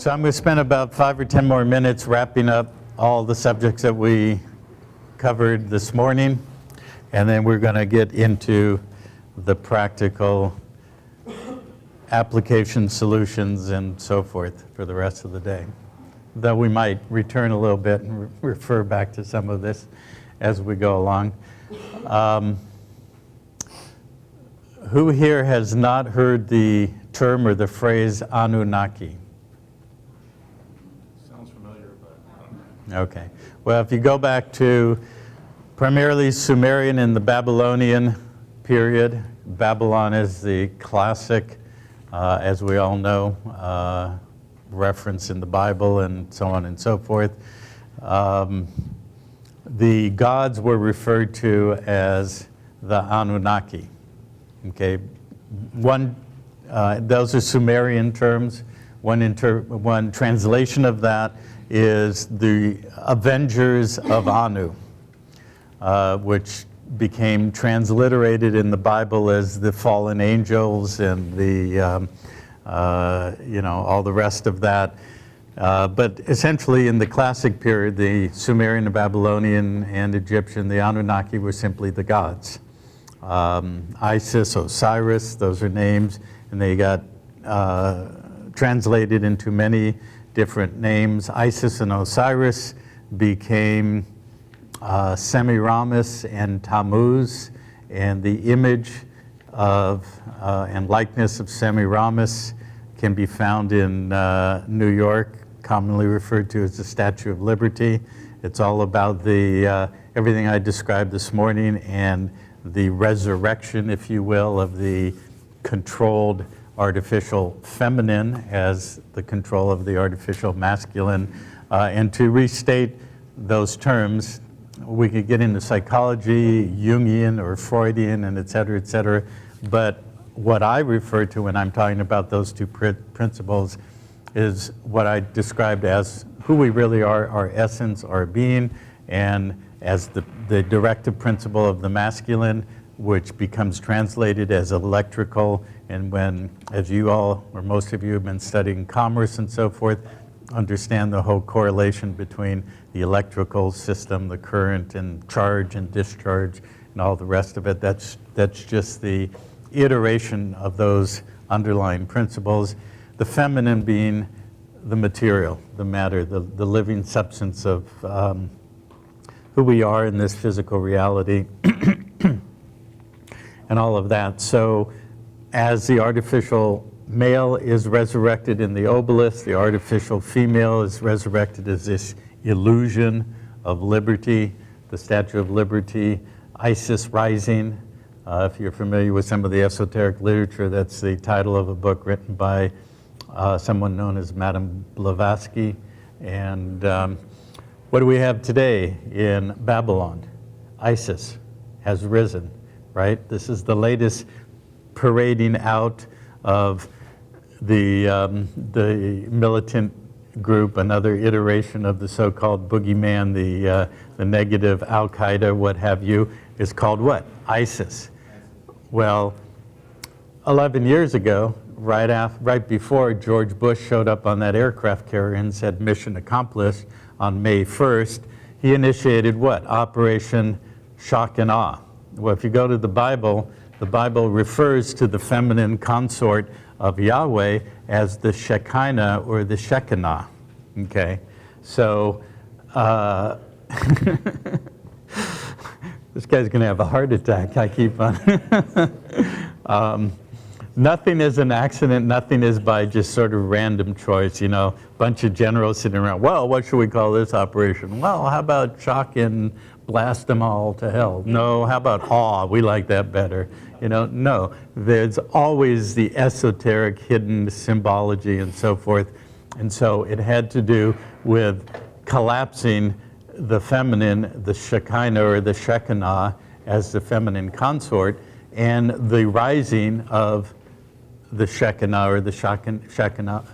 So I'm going to spend about 5 or 10 more minutes wrapping up all the subjects that we covered this morning, and then we're going to get into the practical application solutions and so forth for the rest of the day. Though we might return a little bit and refer back to some of this as we go along. Who here has not heard the term or the phrase Anunnaki? Sounds familiar, but I don't know. Okay. Well, if you go back to primarily Sumerian and the Babylonian period, Babylon is the classic, as we all know, reference in the Bible and so on and so forth. The gods were referred to as the Anunnaki. Okay, those are Sumerian terms. One translation of that is the Avengers of Anu, which became transliterated in the Bible as the fallen angels and the, all the rest of that. But essentially in the classic period, the Sumerian, the Babylonian, and Egyptian, the Anunnaki were simply the gods. Isis, Osiris, those are names, and they got translated into many different names. Isis and Osiris became Semiramis and Tammuz, and the image of and likeness of Semiramis can be found in New York, commonly referred to as the Statue of Liberty. It's all about the everything I described this morning and the resurrection, if you will, of the controlled artificial feminine as the control of the artificial masculine. And to restate those terms, we could get into psychology, Jungian or Freudian, and et cetera, but what I refer to when I'm talking about those two principles is what I described as who we really are, our essence, our being, and as the directive principle of the masculine, which becomes translated as electrical. And when, as you all, or most of you have been studying commerce and so forth, understand the whole correlation between the electrical system, the current and charge and discharge and all the rest of it. That's just the iteration of those underlying principles. The feminine being the material, the matter, the living substance of who we are in this physical reality and all of that. So as the artificial male is resurrected in the obelisk, the artificial female is resurrected as this illusion of liberty, the Statue of Liberty, Isis rising. If you're familiar with some of the esoteric literature, that's the title of a book written by someone known as Madame Blavatsky. And what do we have today in Babylon? Isis has risen, right? This is the latest parading out of the militant group, another iteration of the so-called boogeyman, the negative Al-Qaeda, what have you, is called what? ISIS. Well, 11 years ago, right before George Bush showed up on that aircraft carrier and said mission accomplished on May 1st, he initiated what? Operation Shock and Awe. Well, if you go to the Bible refers to the feminine consort of Yahweh as the Shekinah or the Shekinah. Okay, so this guy's going to have a heart attack. I keep on. Nothing is an accident. Nothing is by just sort of random choice. You know, bunch of generals sitting around. Well, what should we call this operation? Well, how about shock and blast them all to hell? No, how about awe? We like that better. You know, no. There's always the esoteric hidden symbology and so forth. And so it had to do with collapsing the feminine, the Shekinah or the Shekinah as the feminine consort, and the rising of the Shekinah or the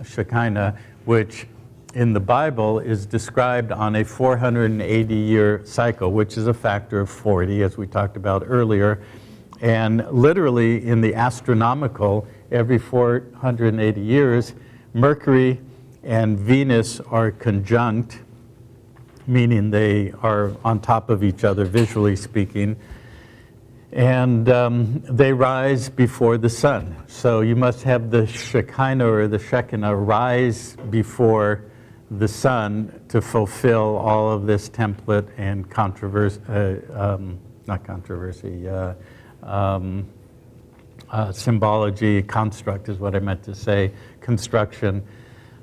Shekinah, which in the Bible is described on a 480-year cycle, which is a factor of 40, as we talked about earlier. And literally in the astronomical, every 480 years, Mercury and Venus are conjunct, meaning they are on top of each other, visually speaking, and they rise before the sun. So you must have the Shekinah or the Shekinah rise before the sun to fulfill all of this template and symbology, construct is what I meant to say, construction,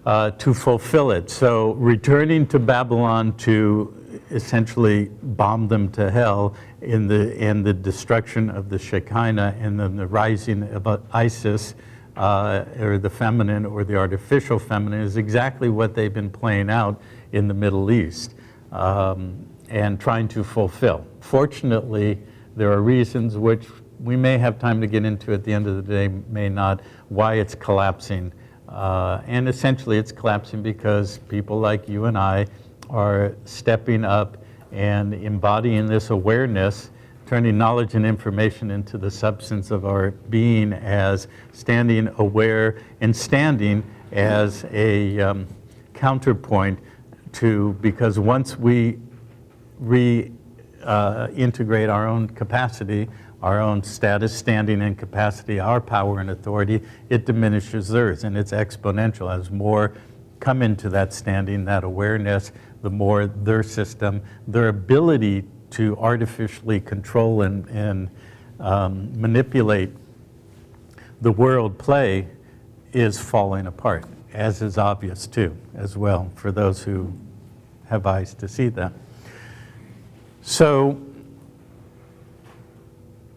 to fulfill it. So returning to Babylon to essentially bomb them to hell in the destruction of the Shekinah and then the rising of Isis, or the feminine or the artificial feminine, is exactly what they've been playing out in the Middle East and trying to fulfill. Fortunately, there are reasons which we may have time to get into at the end of the day, may not, why it's collapsing. And essentially it's collapsing because people like you and I are stepping up and embodying this awareness, turning knowledge and information into the substance of our being, as standing aware and standing as a counterpoint to, because once we reintegrate our own capacity, our own status, standing, and capacity, our power and authority, it diminishes theirs, and it's exponential. As more come into that standing, that awareness, the more their system, their ability to artificially control and manipulate the world play is falling apart, as is obvious too, as well, for those who have eyes to see that. So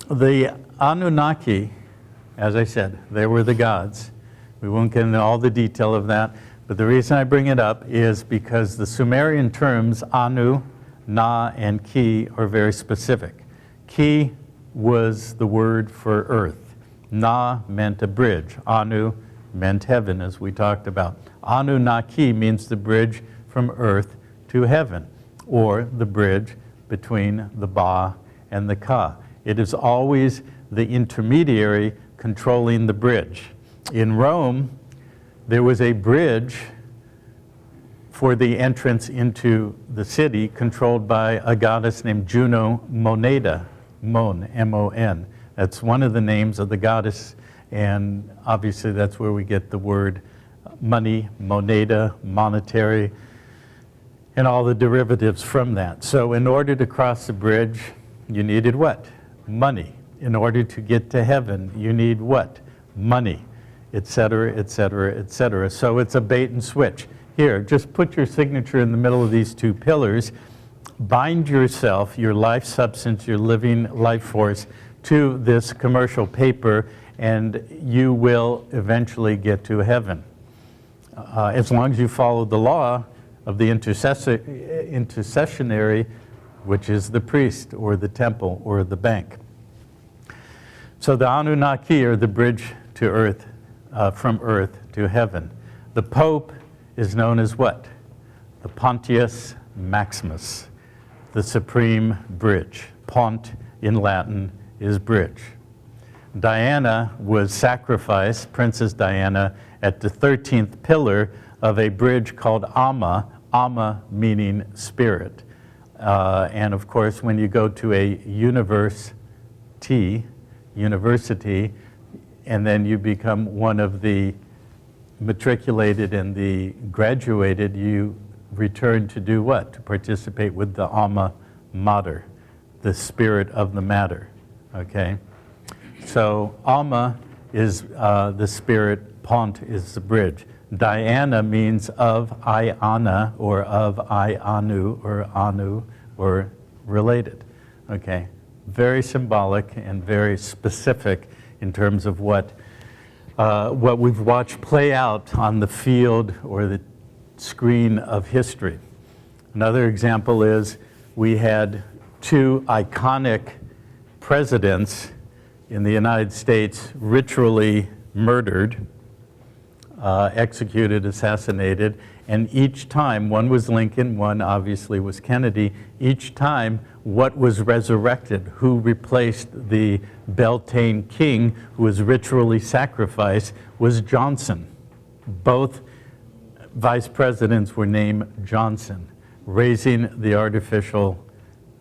the Anunnaki, as I said, they were the gods. We won't get into all the detail of that, but the reason I bring it up is because the Sumerian terms Anu, Na, and Ki are very specific. Ki was the word for earth. Na meant a bridge. Anu meant heaven, as we talked about. Anunnaki means the bridge from earth to heaven, or the bridge between the Ba and the Ka. It is always the intermediary controlling the bridge. In Rome, there was a bridge for the entrance into the city controlled by a goddess named Juno Moneda, Mon, M-O-N. That's one of the names of the goddess, and obviously that's where we get the word money, moneda, monetary, and all the derivatives from that. So in order to cross the bridge, you needed what? Money. In order to get to heaven, you need what? Money, etc., etc., etc. So it's a bait and switch. Here, just put your signature in the middle of these two pillars, bind yourself, your life substance, your living life force, to this commercial paper, and you will eventually get to heaven. As long as you follow the law of the intercessionary, which is the priest or the temple or the bank. So the Anunnaki are the bridge to earth, from earth to heaven. The Pope is known as what? The Pontius Maximus, the supreme bridge. Pont in Latin is bridge. Diana was sacrificed, Princess Diana, at the 13th pillar of a bridge called Amma, Amma meaning spirit. And of course, when you go to a university, and then you become one of the matriculated and the graduated, you return to do what? To participate with the Alma Mater, the spirit of the matter, okay? So Alma is the spirit, Pont is the bridge. Diana means of I-ana, or of I-anu, or related, okay? Very symbolic and very specific in terms of what we've watched play out on the field or the screen of history. Another example is we had two iconic presidents in the United States ritually murdered, executed, assassinated, and each time, one was Lincoln, one obviously was Kennedy, each time what was resurrected, who replaced the Beltane king who was ritually sacrificed, was Johnson. Both vice presidents were named Johnson, raising the artificial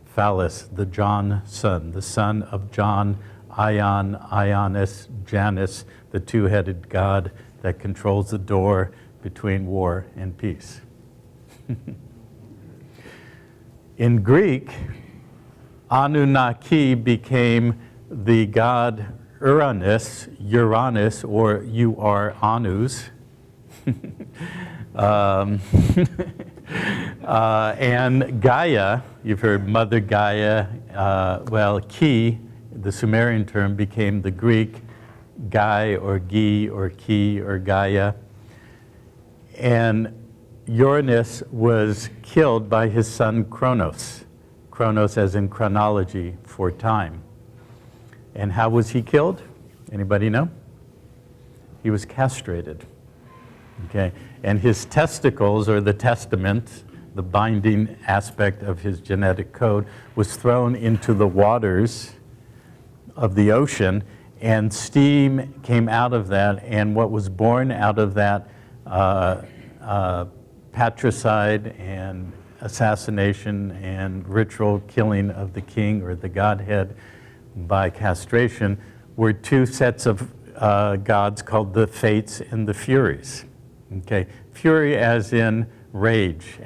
phallus, the John son, the son of John, Ion, Ionis, Janus, the two-headed god that controls the door between war and peace. In Greek, Anunnaki became the god Uranus, or you are Anus. And Gaia, you've heard Mother Gaia, Ki, the Sumerian term, became the Greek Gai or Gi or Ki or Gaia. And Uranus was killed by his son Kronos. Kronos as in chronology for time. And how was he killed? Anybody know? He was castrated. Okay, and his testicles, or the testament, the binding aspect of his genetic code, was thrown into the waters of the ocean, and steam came out of that, and what was born out of that patricide and assassination and ritual killing of the king or the godhead by castration were two sets of gods called the Fates and the Furies. Okay, fury as in rage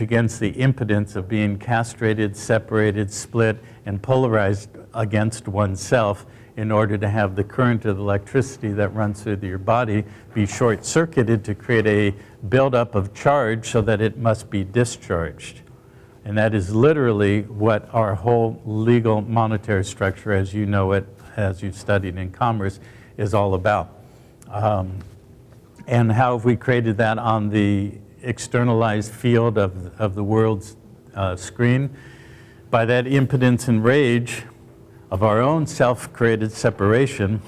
against the impotence of being castrated, separated, split, and polarized against oneself in order to have the current of electricity that runs through your body be short-circuited to create a buildup of charge so that it must be discharged. And that is literally what our whole legal monetary structure, as you know it, as you've studied in commerce, is all about. And how have we created that on the externalized field of the world's screen? By that impotence and rage of our own self-created separation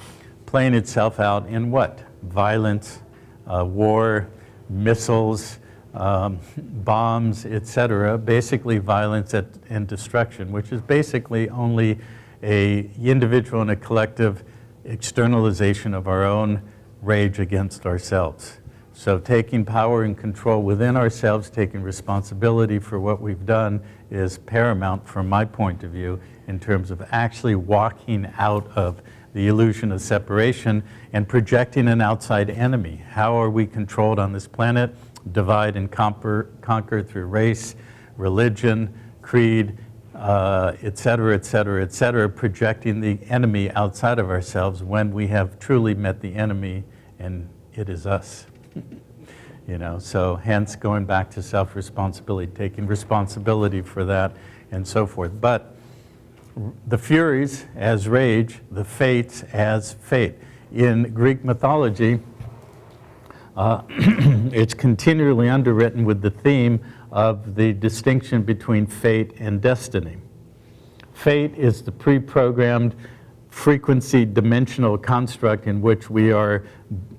playing itself out in what? Violence, war, missiles, bombs, etc. Basically violence and destruction, which is basically only an individual and a collective externalization of our own rage against ourselves. So taking power and control within ourselves, taking responsibility for what we've done is paramount from my point of view in terms of actually walking out of the illusion of separation and projecting an outside enemy. How are we controlled on this planet? Divide and conquer through race, religion, creed, et cetera, et cetera, et cetera, projecting the enemy outside of ourselves when we have truly met the enemy, and it is us. You know, so hence going back to self-responsibility, taking responsibility for that, and so forth. But the Furies as rage, the Fates as fate. In Greek mythology, it's continually underwritten with the theme of the distinction between fate and destiny. Fate is the pre-programmed frequency dimensional construct in which we are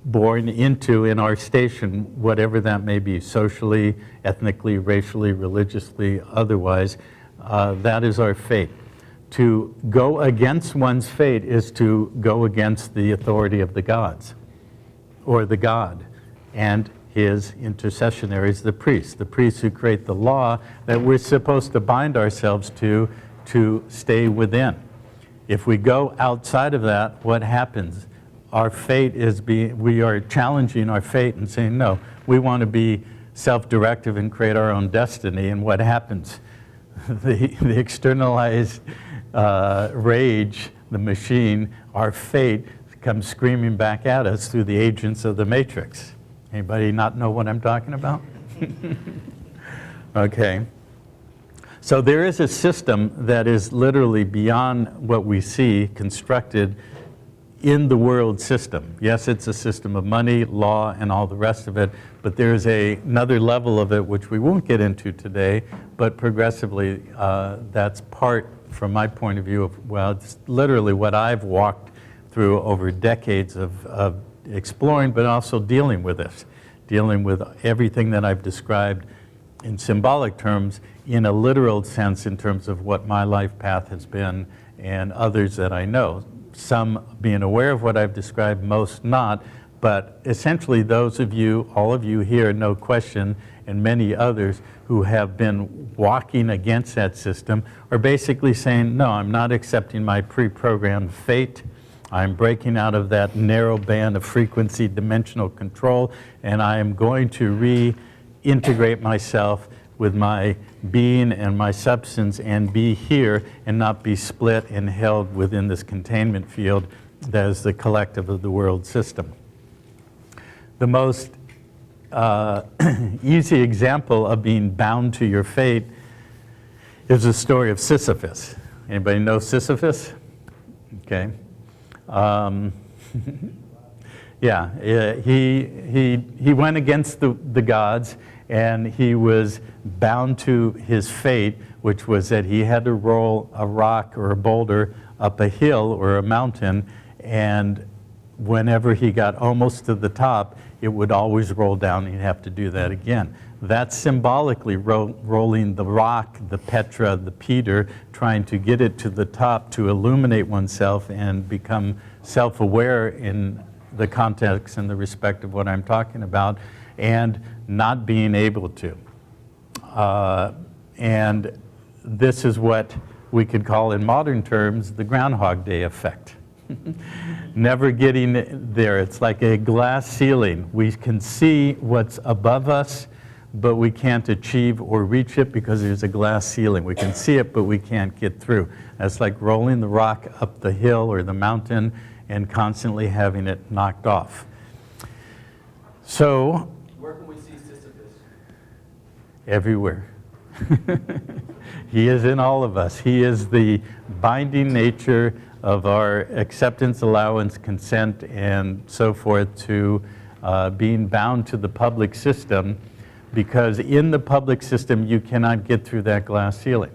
born into in our station, whatever that may be, socially, ethnically, racially, religiously, otherwise. That is our fate. To go against one's fate is to go against the authority of the gods, or the god, and his intercessionaries, the priests who create the law that we're supposed to bind ourselves to stay within. If we go outside of that, what happens? Our fate is we are challenging our fate and saying, no, we want to be self-directive and create our own destiny. And what happens? The externalized rage, the machine, our fate comes screaming back at us through the agents of the matrix. Anybody not know what I'm talking about? Okay. So there is a system that is literally beyond what we see constructed in the world system. Yes, it's a system of money, law, and all the rest of it, but there's another level of it which we won't get into today, but progressively that's part, from my point of view, of, well, it's literally what I've walked through over decades of exploring, but also dealing with this, dealing with everything that I've described in symbolic terms, in a literal sense in terms of what my life path has been and others that I know. Some being aware of what I've described, most not, But essentially, those of you, all of you here, no question, and many others who have been walking against that system are basically saying, no, I'm not accepting my pre-programmed fate. I'm breaking out of that narrow band of frequency dimensional control, and I am going to reintegrate myself with my being and my substance and be here and not be split and held within this containment field that is the collective of the world system. The most easy example of being bound to your fate is the story of Sisyphus. Anybody know Sisyphus? Okay. Yeah, he went against the gods, and he was bound to his fate, which was that he had to roll a rock or a boulder up a hill or a mountain, and whenever he got almost to the top, it would always roll down, and he'd have to do that again. That's symbolically rolling the rock, the Petra, the Peter, trying to get it to the top to illuminate oneself and become self-aware in the context and the respect of what I'm talking about, and not being able to. And this is what we could call in modern terms the Groundhog Day effect. Never getting there. It's like a glass ceiling. We can see what's above us, but we can't achieve or reach it because there's a glass ceiling. We can see it, but we can't get through. That's like rolling the rock up the hill or the mountain and constantly having it knocked off. So, where can we see Sisyphus? Everywhere. He is in all of us. He is the binding nature of our acceptance, allowance, consent, and so forth to being bound to the public system, because in the public system you cannot get through that glass ceiling.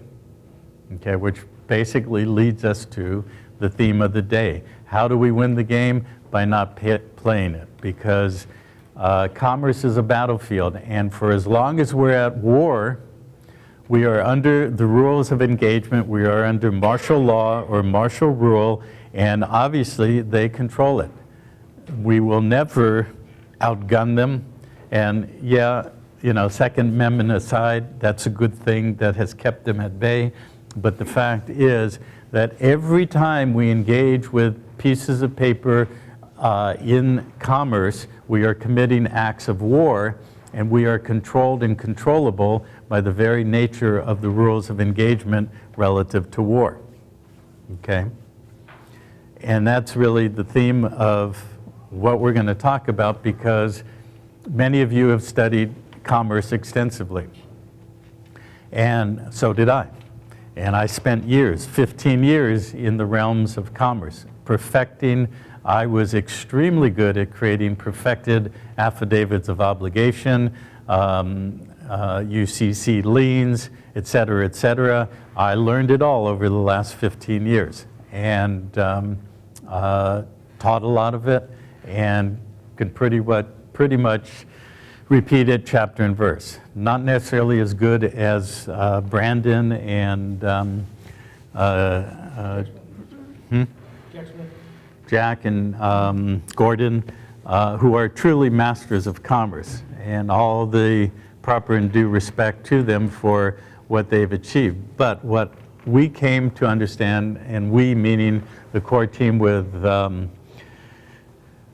Okay, which basically leads us to the theme of the day. How do we win the game? By not playing it, because commerce is a battlefield, and for as long as we're at war, we are under the rules of engagement, we are under martial law or martial rule, and obviously they control it. We will never outgun them, and yeah, you know, Second Amendment aside, that's a good thing that has kept them at bay, but the fact is that every time we engage with pieces of paper in commerce, we are committing acts of war, and we are controlled and controllable by the very nature of the rules of engagement relative to war. Okay? And that's really the theme of what we're going to talk about, because many of you have studied commerce extensively. And so did I. And I spent years, 15 years, in the realms of commerce, perfecting. I was extremely good at creating perfected affidavits of obligation, UCC liens, et cetera, et cetera. I learned it all over the last 15 years, and taught a lot of it, and could pretty much repeat it chapter and verse. Not necessarily as good as Brandon and Jack and Gordon, who are truly masters of commerce, and all the proper and due respect to them for what they've achieved. But what we came to understand, and we meaning the core team with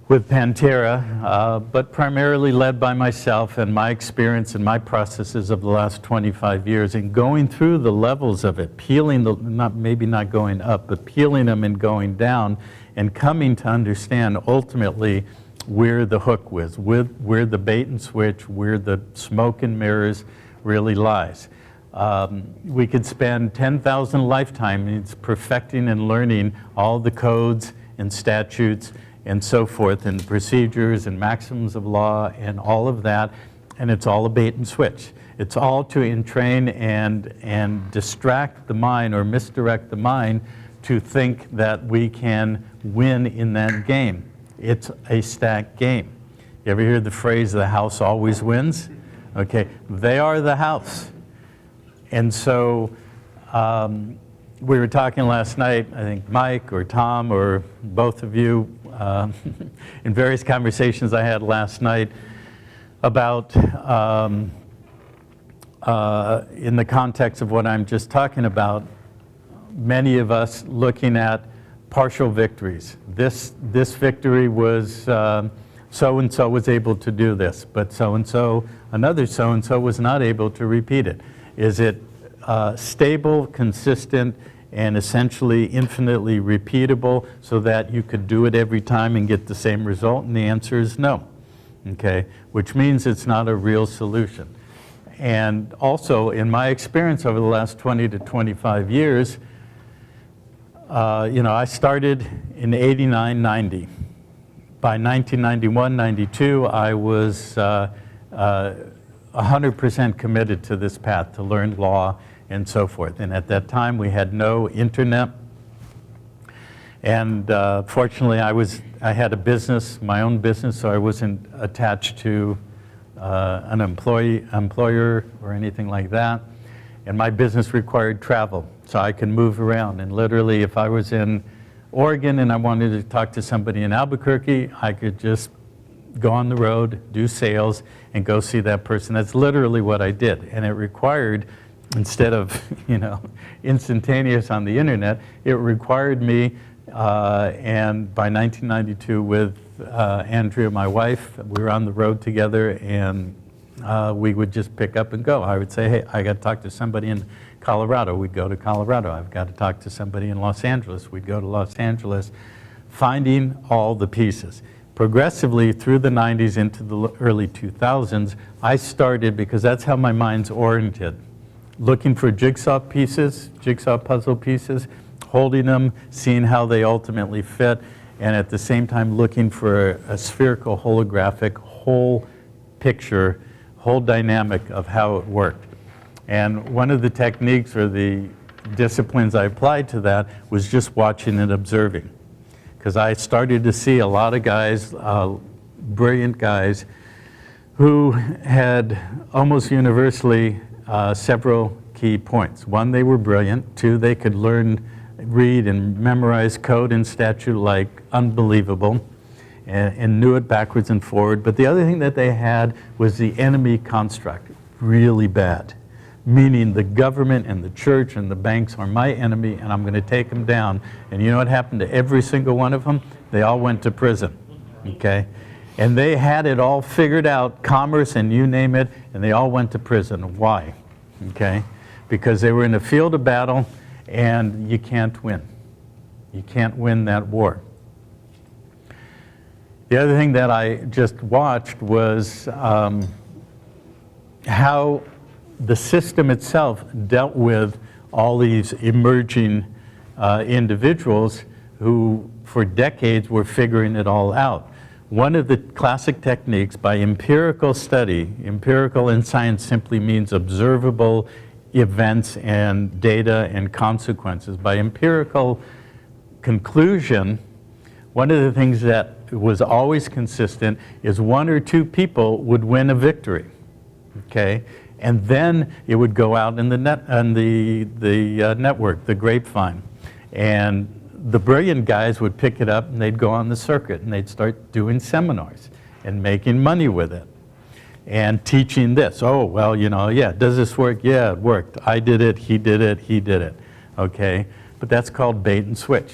Pantera, but primarily led by myself and my experience and my processes of the last 25 years, and going through the levels of it, peeling the, maybe not going up, but peeling them and going down, and coming to understand ultimately where the hook was, where the bait and switch, where the smoke and mirrors really lies. We could spend 10,000 lifetimes perfecting and learning all the codes and statutes and so forth, and procedures and maxims of law and all of that, and it's all a bait and switch. It's all to entrain and distract the mind or misdirect the mind to think that we can win in that game. It's a stacked game. You ever hear the phrase, the house always wins? Okay, they are the house. And so we were talking last night, I think Mike or Tom or both of you, in various conversations I had last night about, in the context of what I'm just talking about, many of us looking at partial victories. This victory was so-and-so was able to do this, but so-and-so, another so-and-so was not able to repeat it. Is it stable, consistent, and essentially infinitely repeatable so that you could do it every time and get the same result? And the answer is no, okay? Which means it's not a real solution. And also, in my experience over the last 20 to 25 years, I started in 89, 90. By 1991, 92, I was 100% committed to this path, to learn law and so forth. And at that time, we had no internet. And fortunately, I had a business, my own business, so I wasn't attached to an employer or anything like that. And my business required travel, so I could move around. And literally, if I was in Oregon and I wanted to talk to somebody in Albuquerque, I could just go on the road, do sales, and go see that person. That's literally what I did. And it required, instead of instantaneous on the internet, it required me, and by 1992 with Andrea, my wife, we were on the road together, and we would just pick up and go. I would say, hey, I got to talk to somebody in Colorado. We'd go to Colorado. I've got to talk to somebody in Los Angeles. We'd go to Los Angeles, finding all the pieces. Progressively through the 90s into the early 2000s, I started, because that's how my mind's oriented, looking for jigsaw puzzle pieces, holding them, seeing how they ultimately fit, and at the same time looking for a spherical, holographic, whole picture, whole dynamic of how it worked. And one of the techniques or the disciplines I applied to that was just watching and observing. Because I started to see a lot of guys, brilliant guys, who had almost universally several key points. One, they were brilliant. Two, they could learn, read, and memorize code and statute like unbelievable, and knew it backwards and forward. But the other thing that they had was the enemy construct, really bad. Meaning the government and the church and the banks are my enemy, and I'm going to take them down. And you know what happened to every single one of them? They all went to prison, okay? And they had it all figured out, commerce and you name it, and they all went to prison. Why? Okay? Because they were in a field of battle, and you can't win. You can't win that war. The other thing that I just watched was how the system itself dealt with all these emerging individuals who for decades were figuring it all out. One of the classic techniques by empirical study, empirical in science simply means observable events and data and consequences. By empirical conclusion, one of the things that was always consistent is one or two people would win a victory, okay? And then it would go out in the network, the grapevine. And the brilliant guys would pick it up and they'd go on the circuit and they'd start doing seminars and making money with it and teaching this. Oh, well, yeah, does this work? Yeah, it worked. I did it, he did it, okay? But that's called bait and switch.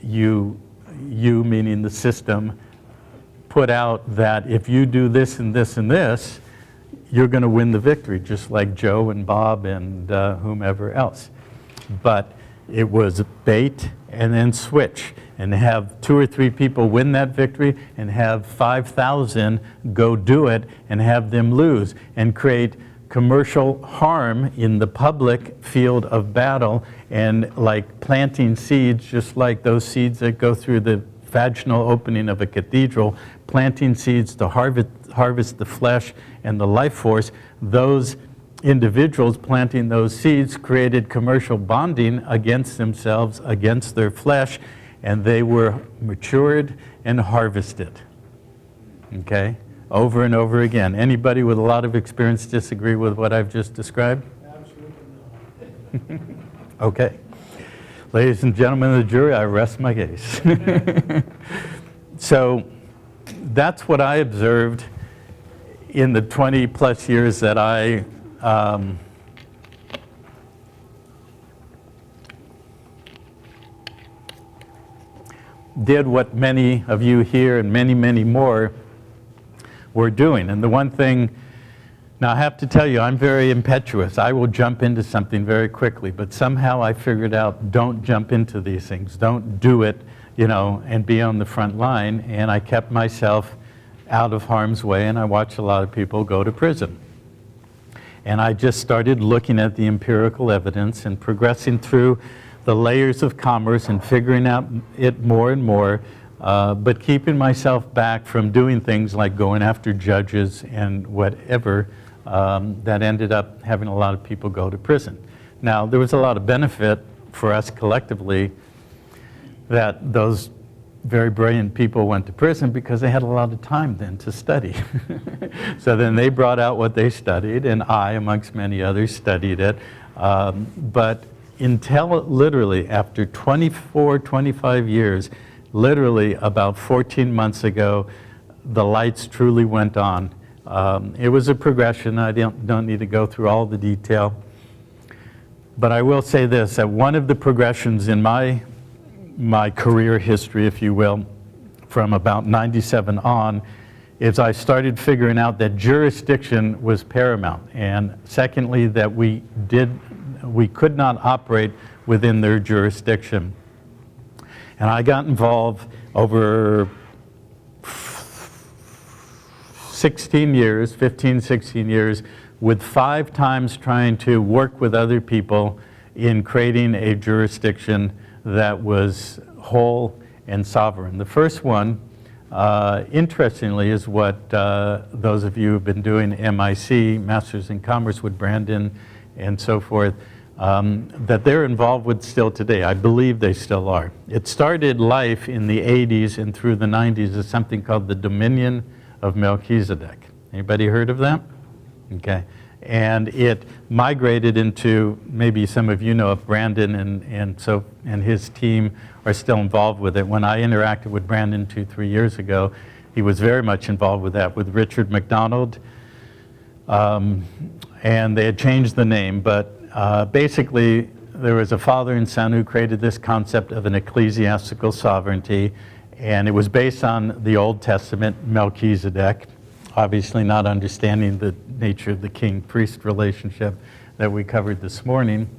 You meaning the system, put out that if you do this and this and this, you're going to win the victory, just like Joe and Bob and whomever else. But it was bait and then switch, and have 2 or 3 people win that victory and have 5,000 go do it and have them lose and create commercial harm in the public field of battle, and like planting seeds, just like those seeds that go through the vaginal opening of a cathedral, planting seeds to harvest the flesh and the life force. Those individuals planting those seeds created commercial bonding against themselves, against their flesh, and they were matured and harvested, okay? Over and over again. Anybody with a lot of experience disagree with what I've just described? Absolutely not. Okay. Ladies and gentlemen of the jury, I rest my case. So that's what I observed in the 20 plus years that I did what many of you here and many, many more were doing. And the one thing, now I have to tell you, I'm very impetuous. I will jump into something very quickly, but somehow I figured out, don't jump into these things. Don't do it, you know, and be on the front line. And I kept myself out of harm's way, and I watched a lot of people go to prison. And I just started looking at the empirical evidence and progressing through the layers of commerce and figuring out it more and more, but keeping myself back from doing things like going after judges and whatever that ended up having a lot of people go to prison. Now, there was a lot of benefit for us collectively that those very brilliant people went to prison because they had a lot of time then to study. So then they brought out what they studied, and I, amongst many others, studied it. But until literally after 24, 25 years, literally about 14 months ago, the lights truly went on. It was a progression. I don't need to go through all the detail. But I will say this, that one of the progressions in my career history, if you will, from about 97 on, is I started figuring out that jurisdiction was paramount. And secondly, that we could not operate within their jurisdiction. And I got involved over 16 years, 15, 16 years, with 5 times trying to work with other people in creating a jurisdiction that was whole and sovereign. The first one, interestingly, is what those of you who have been doing MIC, Masters in Commerce with Brandon and so forth, that they're involved with still today. I believe they still are. It started life in the 80s and through the 90s as something called the Dominion of Melchizedek. Anybody heard of that? Okay. And it migrated into, maybe some of you know of Brandon and his team are still involved with it. When I interacted with Brandon 2-3 years ago, he was very much involved with that, with Richard McDonald. And they had changed the name, but basically there was a father and son who created this concept of an ecclesiastical sovereignty, and it was based on the Old Testament, Melchizedek, obviously not understanding the nature of the king-priest relationship that we covered this morning.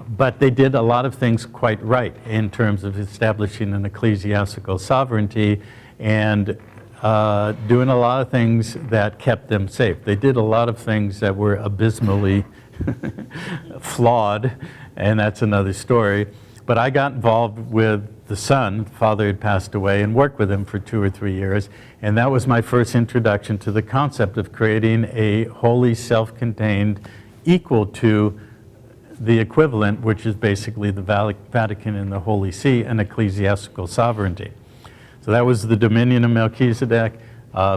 But they did a lot of things quite right in terms of establishing an ecclesiastical sovereignty and doing a lot of things that kept them safe. They did a lot of things that were abysmally flawed, and that's another story. But I got involved with the son, father had passed away, and worked with him for 2 or 3 years. And that was my first introduction to the concept of creating a wholly self-contained, equal to the equivalent, which is basically the Vatican and the Holy See, an ecclesiastical sovereignty. So that was the Dominion of Melchizedek.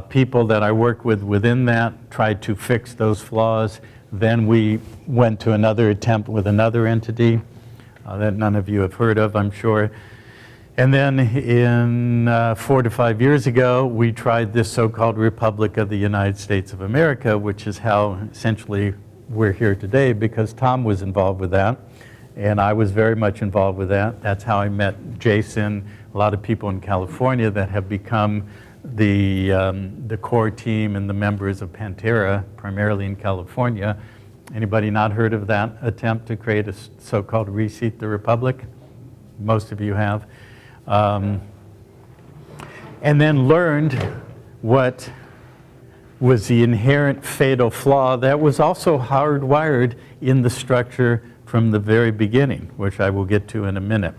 People that I worked with within that tried to fix those flaws. Then we went to another attempt with another entity that none of you have heard of, I'm sure. And then in 4 to 5 years ago, we tried this so-called Republic of the United States of America, which is how essentially we're here today, because Tom was involved with that, and I was very much involved with that. That's how I met Jason, a lot of people in California that have become the core team and the members of Pantera, primarily in California. Anybody not heard of that attempt to create a so-called reseat the Republic? Most of you have. And then learned what was the inherent fatal flaw that was also hardwired in the structure from the very beginning, which I will get to in a minute.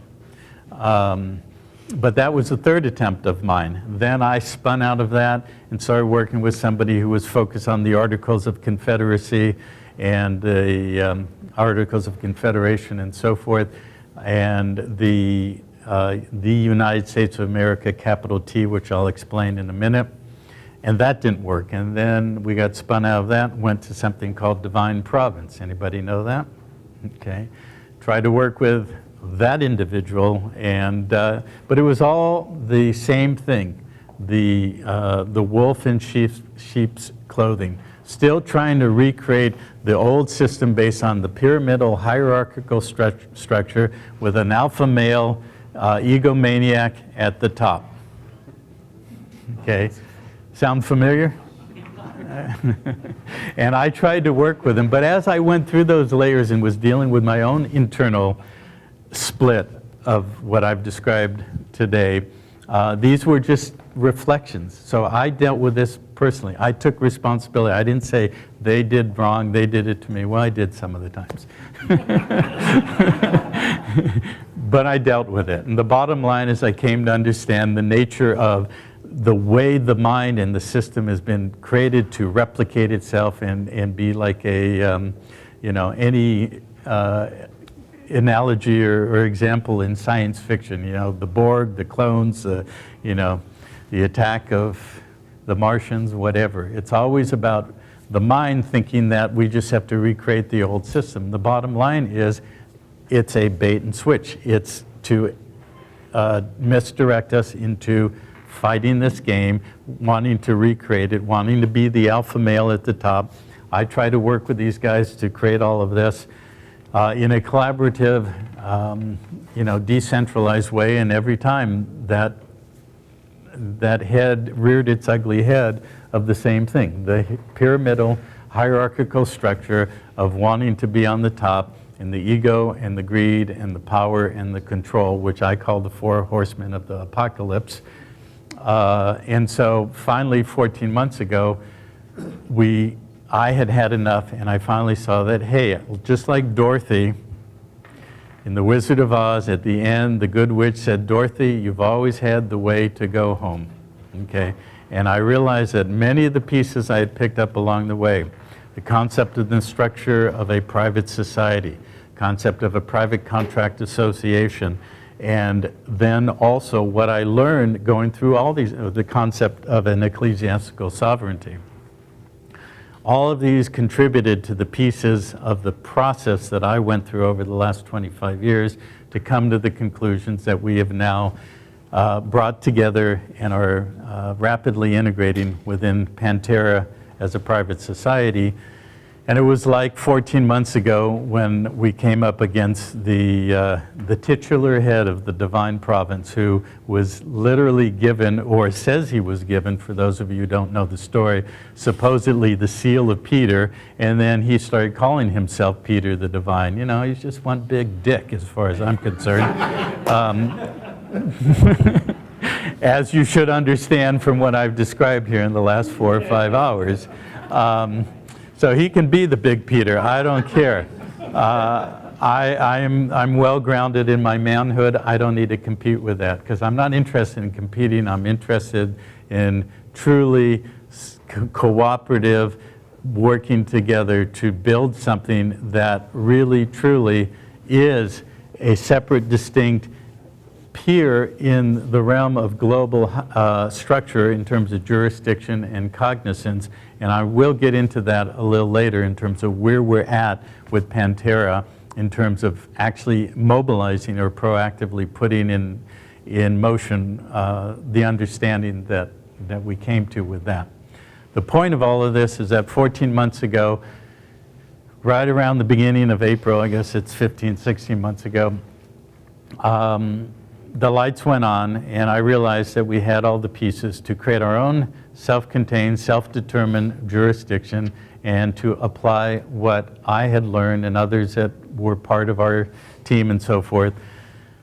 But that was the third attempt of mine. Then I spun out of that and started working with somebody who was focused on the Articles of Confederacy and the Articles of Confederation and so forth, and the United States of America, capital T, which I'll explain in a minute. And that didn't work. And then we got spun out of that, went to something called Divine Providence. Anybody know that? Okay. Tried to work with that individual, and but it was all the same thing, the wolf in sheep's clothing, still trying to recreate the old system based on the pyramidal hierarchical structure with an alpha male egomaniac at the top. Okay, sound familiar? And I tried to work with him, but as I went through those layers and was dealing with my own internal split of what I've described today, these were just reflections. So I dealt with this personally. I took responsibility. I didn't say they did wrong, they did it to me. Well, I did some of the times. But I dealt with it. And the bottom line is I came to understand the nature of the way the mind and the system has been created to replicate itself and be like a, any analogy or example in science fiction, the Borg, the clones, the attack of the Martians, whatever. It's always about the mind thinking that we just have to recreate the old system. The bottom line is it's a bait and switch. It's to misdirect us into fighting this game, wanting to recreate it, wanting to be the alpha male at the top. I try to work with these guys to create all of this in a collaborative, decentralized way, and every time that head reared its ugly head of the same thing, the pyramidal hierarchical structure of wanting to be on the top, and the ego and the greed and the power and the control, which I call the four horsemen of the apocalypse. And so finally, 14 months ago, I had had enough, and I finally saw that, hey, just like Dorothy in The Wizard of Oz, at the end, the good witch said, Dorothy, you've always had the way to go home, okay? And I realized that many of the pieces I had picked up along the way, the concept of the structure of a private society, concept of a private contract association, and then also what I learned going through all these, the concept of an ecclesiastical sovereignty. All of these contributed to the pieces of the process that I went through over the last 25 years to come to the conclusions that we have now brought together and are rapidly integrating within Pantera as a private society. And it was like 14 months ago when we came up against the titular head of the divine province, who was literally given, or says he was given, for those of you who don't know the story, supposedly the seal of Peter, and then he started calling himself Peter the Divine. He's just one big dick as far as I'm concerned. As you should understand from what I've described here in the last 4 or 5 hours. So he can be the big Peter, I don't care. I'm well grounded in my manhood. I don't need to compete with that, because I'm not interested in competing. I'm interested in truly cooperative, working together to build something that really, truly is a separate, distinct peer in the realm of global structure in terms of jurisdiction and cognizance. And I will get into that a little later in terms of where we're at with Pantera in terms of actually mobilizing or proactively putting in motion the understanding that we came to with that. The point of all of this is that 14 months ago, right around the beginning of April, I guess it's 15, 16 months ago, the lights went on, and I realized that we had all the pieces to create our own self-contained, self-determined jurisdiction, and to apply what I had learned and others that were part of our team and so forth,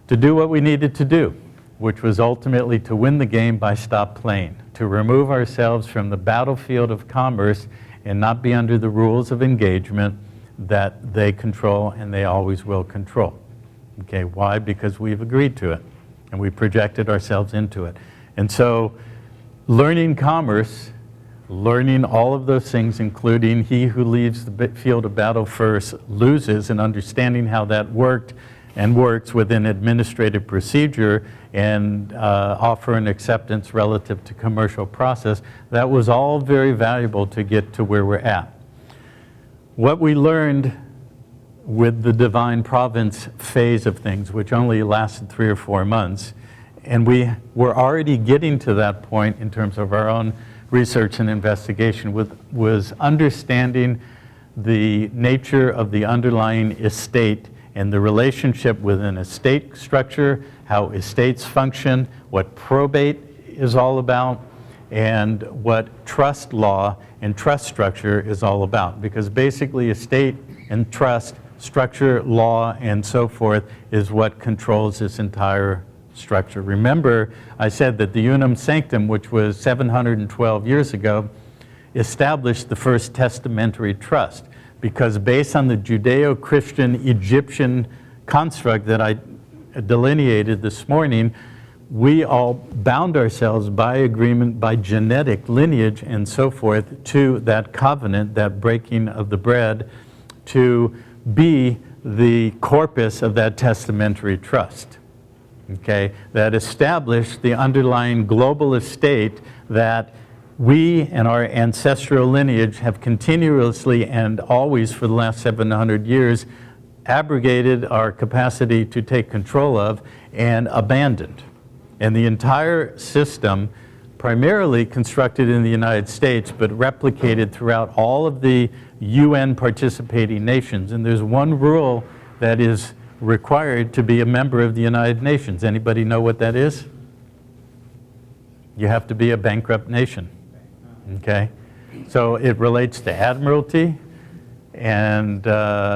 to do what we needed to do, which was ultimately to win the game by stop playing, to remove ourselves from the battlefield of commerce and not be under the rules of engagement that they control and they always will control. Okay, why? Because we've agreed to it, and we projected ourselves into it. And so learning commerce, learning all of those things, including he who leaves the field of battle first loses, and understanding how that worked and works within administrative procedure and offer an acceptance relative to commercial process, that was all very valuable to get to where we're at. What we learned with the divine providence phase of things, which only lasted 3 or 4 months. And we were already getting to that point in terms of our own research and investigation, was understanding the nature of the underlying estate and the relationship within estate structure, how estates function, what probate is all about, and what trust law and trust structure is all about. Because basically estate and trust structure, law, and so forth is what controls this entire structure. Remember, I said that the Unum Sanctum, which was 712 years ago, established the first testamentary trust, because based on the Judeo-Christian Egyptian construct that I delineated this morning, we all bound ourselves by agreement, by genetic lineage and so forth, to that covenant, that breaking of the bread, to be the corpus of that testamentary trust. Okay, that established the underlying global estate that we and our ancestral lineage have continuously and always for the last 700 years abrogated our capacity to take control of and abandoned. And the entire system, primarily constructed in the United States, but replicated throughout all of the UN participating nations. And there's one rule that is required to be a member of the United Nations. Anybody know what that is? You have to be a bankrupt nation. Okay? So it relates to admiralty and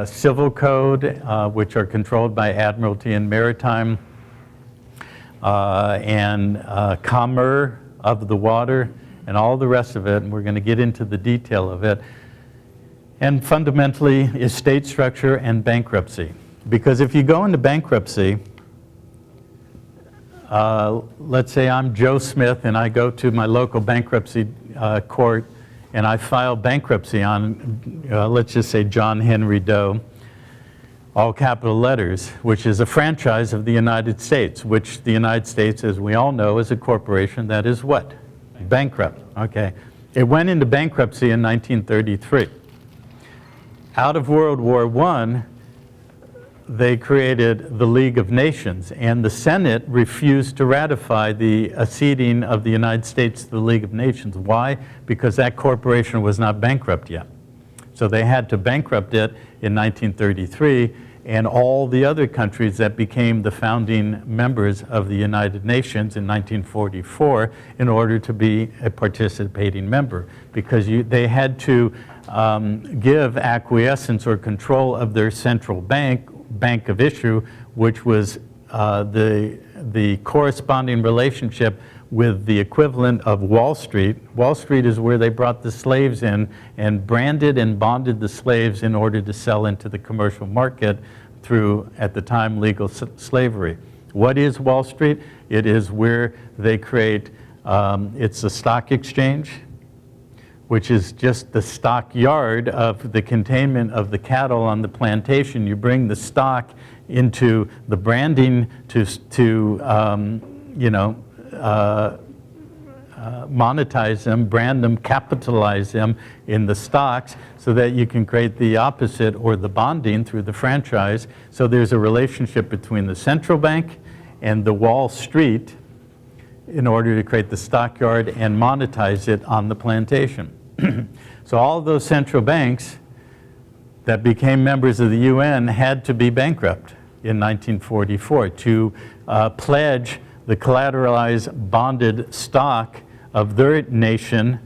civil code, which are controlled by admiralty and maritime, and commerce of the water, and all the rest of it, and we're going to get into the detail of it. And fundamentally, estate structure and bankruptcy. Because if you go into bankruptcy, let's say I'm Joe Smith and I go to my local bankruptcy court and I file bankruptcy on, let's just say John Henry Doe, all capital letters, which is a franchise of the United States, which the United States, as we all know, is a corporation that is what? Bankrupt. Okay. It went into bankruptcy in 1933. Out of World War I, they created the League of Nations, and the Senate refused to ratify the acceding of the United States to the League of Nations. Why? Because that corporation was not bankrupt yet. So they had to bankrupt it in 1933, and all the other countries that became the founding members of the United Nations in 1944 in order to be a participating member, because they had to give acquiescence or control of their central bank of issue, which was the corresponding relationship with the equivalent of Wall Street. Wall Street is where they brought the slaves in and branded and bonded the slaves in order to sell into the commercial market through, at the time, legal slavery. What is Wall Street? It is where they create, it's a stock exchange, which is just the stock yard of the containment of the cattle on the plantation. You bring the stock into the branding to monetize them, brand them, capitalize them in the stocks so that you can create the opposite, or the bonding through the franchise. So there's a relationship between the central bank and the Wall Street in order to create the stockyard and monetize it on the plantation. So all of those central banks that became members of the UN had to be bankrupt in 1944 to pledge the collateralized bonded stock of their nation,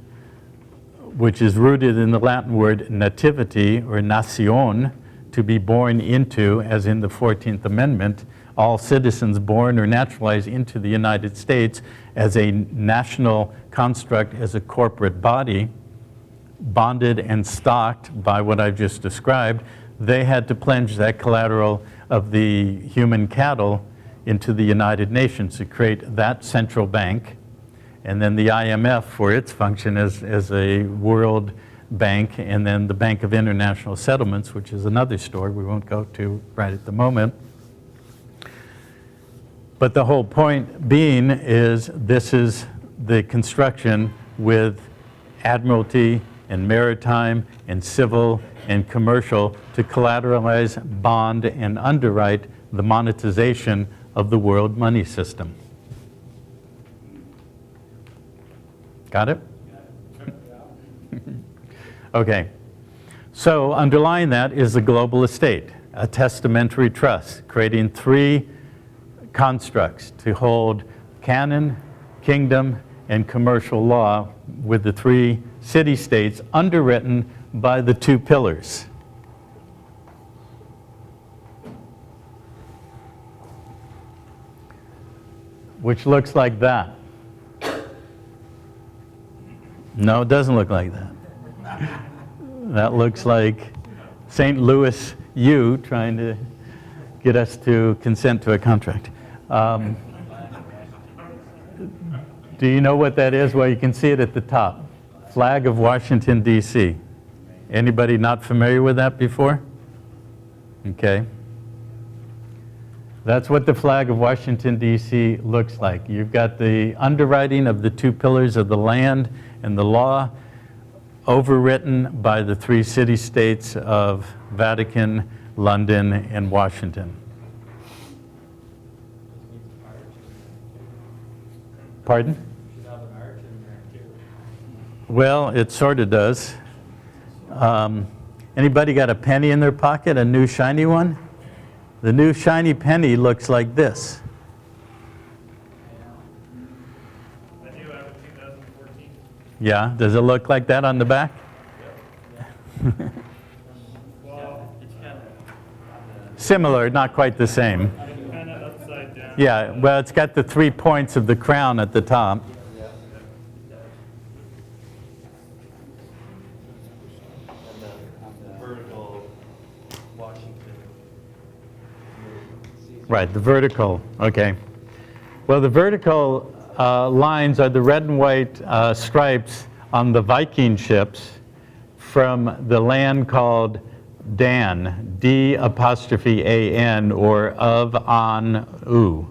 which is rooted in the Latin word nativity or nacion, to be born into, as in the 14th Amendment, all citizens born or naturalized into the United States as a national construct, as a corporate body, bonded and stocked by what I've just described. They had to pledge that collateral of the human cattle into the United Nations to create that central bank. And then the IMF for its function as a world bank, and then the Bank of International Settlements, which is another story we won't go to right at the moment. But the whole point being is this is the construction with admiralty and maritime and civil and commercial to collateralize, bond, and underwrite the monetization of the world money system. Got it? Okay. So underlying that is the global estate, a testamentary trust, creating three constructs to hold canon, kingdom, and commercial law with the three city-states underwritten by the two pillars. Which looks like that. No, it doesn't look like that. That looks like St. Louis U trying to get us to consent to a contract. Do you know what that is? Well, you can see it at the top. Flag of Washington, D.C. Anybody not familiar with that before? Okay. That's what the flag of Washington, D.C. looks like. You've got the underwriting of the two pillars of the land and the law, overwritten by the three city-states of Vatican, London, and Washington. Pardon? Well, it sort of does. Anybody got a penny in their pocket, a new shiny one? The new shiny penny looks like this. I do have a 2014. Yeah, does it look like that on the back? Well, Similar, not quite the same. it's kind of upside down. Yeah, well, it's got the 3 points of the crown at the top. Vertical Washington. Right, the vertical, okay. Well, the vertical lines are the red and white stripes on the Viking ships from the land called Dan, D''A''N, or of Anu.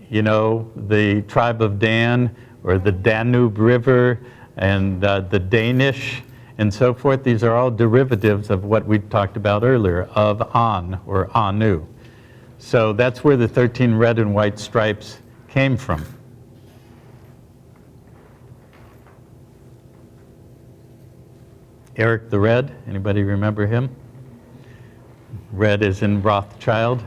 You know, the tribe of Dan, or the Danube River, and the Danish, and so forth. These are all derivatives of what we talked about earlier, of An, or Anu. So that's where the 13 red and white stripes came from. Eric the Red, anybody remember him? Red is in Rothschild.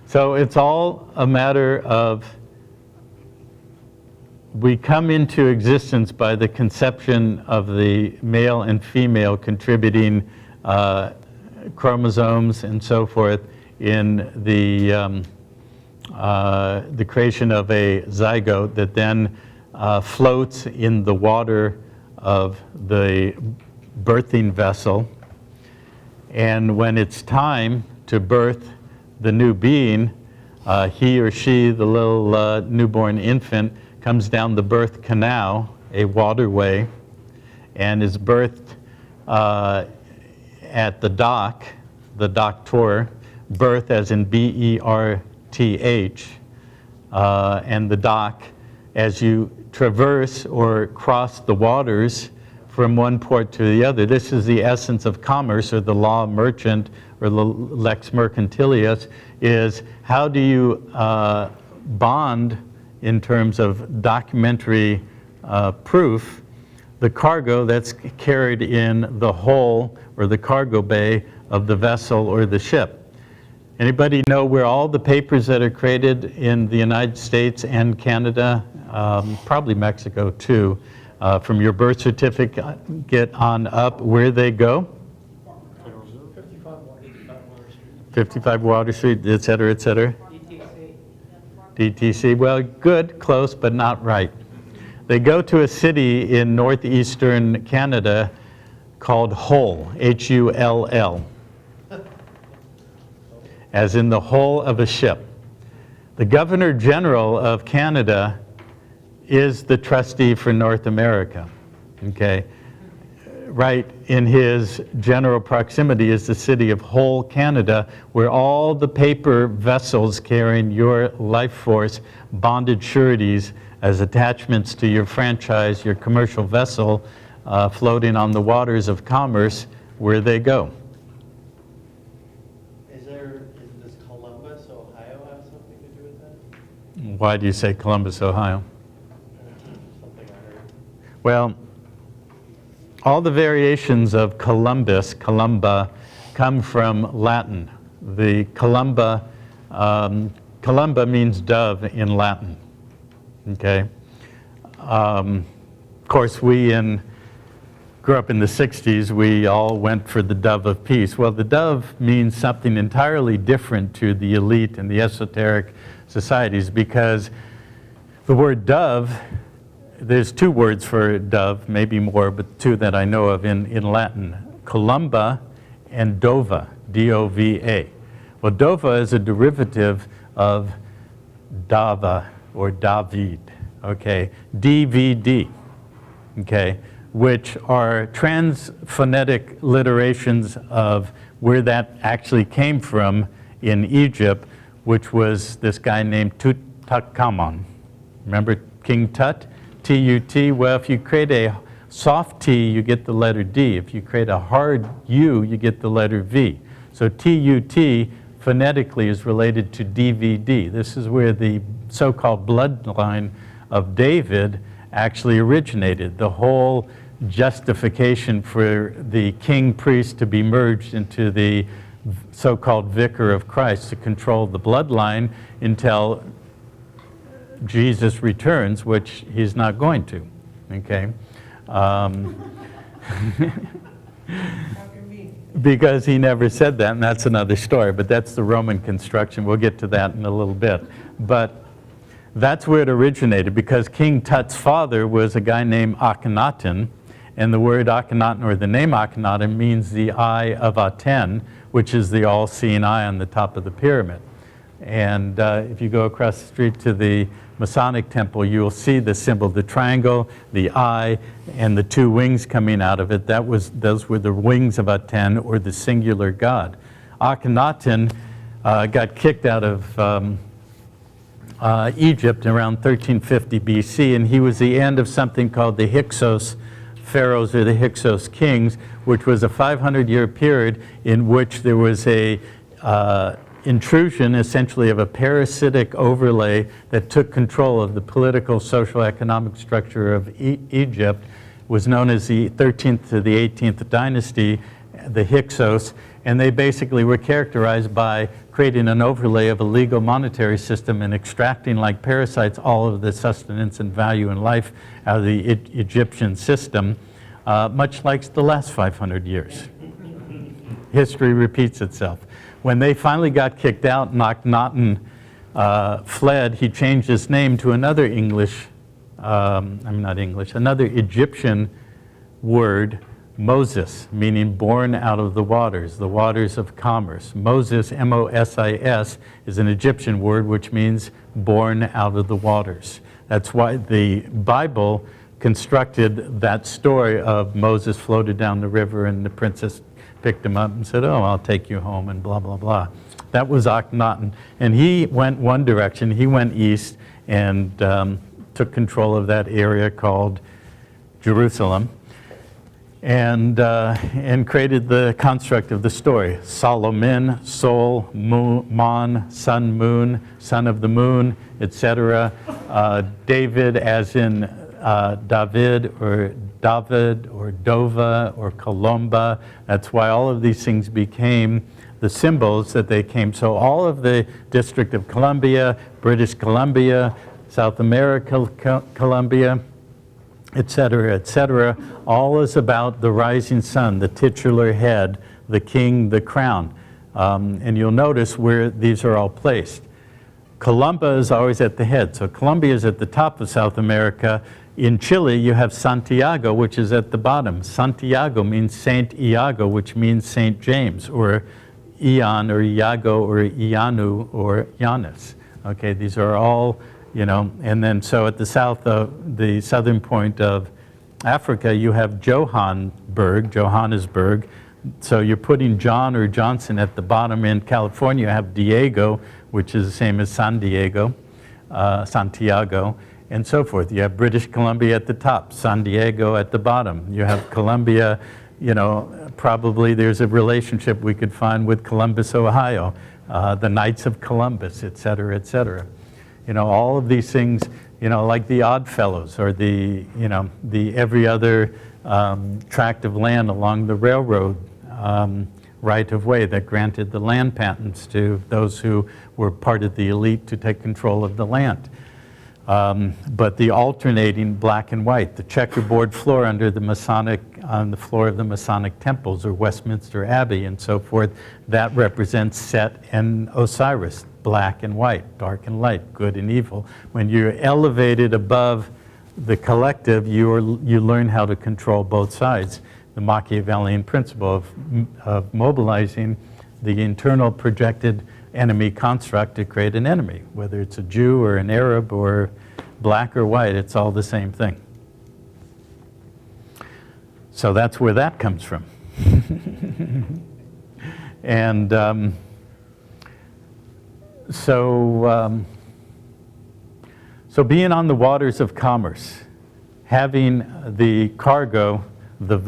So it's all a matter of, we come into existence by the conception of the male and female contributing chromosomes and so forth in the creation of a zygote that then floats in the water of the birthing vessel. And when it's time to birth the new being, he or she, the little newborn infant, comes down the birth canal, a waterway, and is birthed at the dock, the doctor, birth as in B-E-R-T-H, and the dock, as you traverse or cross the waters from one port to the other. This is the essence of commerce, or the law merchant, or the lex mercantilius, is how do you bond in terms of documentary proof the cargo that's carried in the hull or the cargo bay of the vessel or the ship. Anybody know where all the papers that are created in the United States and Canada, probably Mexico too, from your birth certificate on up, where they go? 55 Water Street, et cetera, et cetera. DTC, well, good, close, but not right. They go to a city in northeastern Canada called Hull, H-U-L-L, as in the hull of a ship. The Governor General of Canada is the trustee for North America, okay? right in his general proximity is the city of Hull, Canada, where all the paper vessels carrying your life force, bonded sureties as attachments to your franchise, your commercial vessel, floating on the waters of commerce, where they go. Does Columbus, Ohio have something to do with that? Why do you say Columbus, Ohio? Something I heard. Well, all the variations of Columbus, Columba, come from Latin. The Columba, Columba means dove in Latin, okay? Of course, grew up in the 60s, we all went for the dove of peace. Well, the dove means something entirely different to the elite and the esoteric societies, because the word dove, there's two words for dove, maybe more, but two that I know of in Latin, columba and dova, D-O-V-A. Well, dova is a derivative of dava or David, okay, DVD, okay, which are transphonetic literations of where that actually came from in Egypt, which was this guy named Tutankhamun. Remember King Tut? T-U-T. Well, if you create a soft T, you get the letter D. If you create a hard U, you get the letter V. So T-U-T phonetically is related to DVD. This is where the so-called bloodline of David actually originated. The whole justification for the king priest to be merged into the so-called vicar of Christ to control the bloodline until Jesus returns, which he's not going to, okay? Because he never said that, and that's another story, but that's the Roman construction. We'll get to that in a little bit. But that's where it originated, because King Tut's father was a guy named Akhenaten, and the word Akhenaten, or the name Akhenaten, means the eye of Aten, which is the all-seeing eye on the top of the pyramid. And if you go across the street to the Masonic temple, you will see the symbol, the triangle, the eye, and the two wings coming out of it. Those were the wings of Aten, or the singular god. Akhenaten got kicked out of Egypt around 1350 BC, and he was the end of something called the Hyksos pharaohs, or the Hyksos kings, which was a 500-year period in which there was a intrusion, essentially, of a parasitic overlay that took control of the political, social, economic structure of Egypt. Was known as the 13th to the 18th dynasty, the Hyksos, and they basically were characterized by creating an overlay of a legal monetary system and extracting, like parasites, all of the sustenance and value in life out of the Egyptian system, much like the last 500 years. History repeats itself. When they finally got kicked out and Akhenaten fled, he changed his name to another another Egyptian word, Moses, meaning born out of the waters of commerce. Moses, M-O-S-I-S, is an Egyptian word which means born out of the waters. That's why the Bible constructed that story of Moses floated down the river and the princess picked him up and said, "Oh, I'll take you home," and blah, blah, blah. That was Akhenaten. And he went one direction. He went east and took control of that area called Jerusalem, and created the construct of the story. Solomon, Sol, Mon, sun, moon, son of the moon, etc. David, as in David or Dova or Columba. That's why all of these things became the symbols that they came. So all of the District of Columbia, British Columbia, South America, Columbia, etc., all is about the rising sun, the titular head, the king, the crown. And you'll notice where these are all placed. Columba is always at the head. So Colombia is at the top of South America. In Chile, you have Santiago, which is at the bottom. Santiago means Saint Iago, which means Saint James, or Ian, or Iago, or Ianu, or Janus. Okay, these are all, and then so at the south, the southern point of Africa, you have Johannesburg. So you're putting John or Johnson at the bottom. In California, you have Diego, which is the same as San Diego, Santiago, and so forth. You have British Columbia at the top, San Diego at the bottom. You have Columbia, you know, probably there's a relationship we could find with Columbus, Ohio, the Knights of Columbus, et cetera, et cetera. You know, all of these things, you know, like the Oddfellows or the, you know, the every other tract of land along the railroad right-of-way that granted the land patents to those who were part of the elite to take control of the land. But the alternating black and white, the checkerboard floor under the Masonic, on the floor of the Masonic temples or Westminster Abbey and so forth, that represents Set and Osiris, black and white, dark and light, good and evil. When you're elevated above the collective, you learn how to control both sides. The Machiavellian principle of mobilizing the internal projected enemy construct to create an enemy, whether it's a Jew or an Arab or black or white, it's all the same thing. So that's where that comes from. And so being on the waters of commerce, having the cargo, the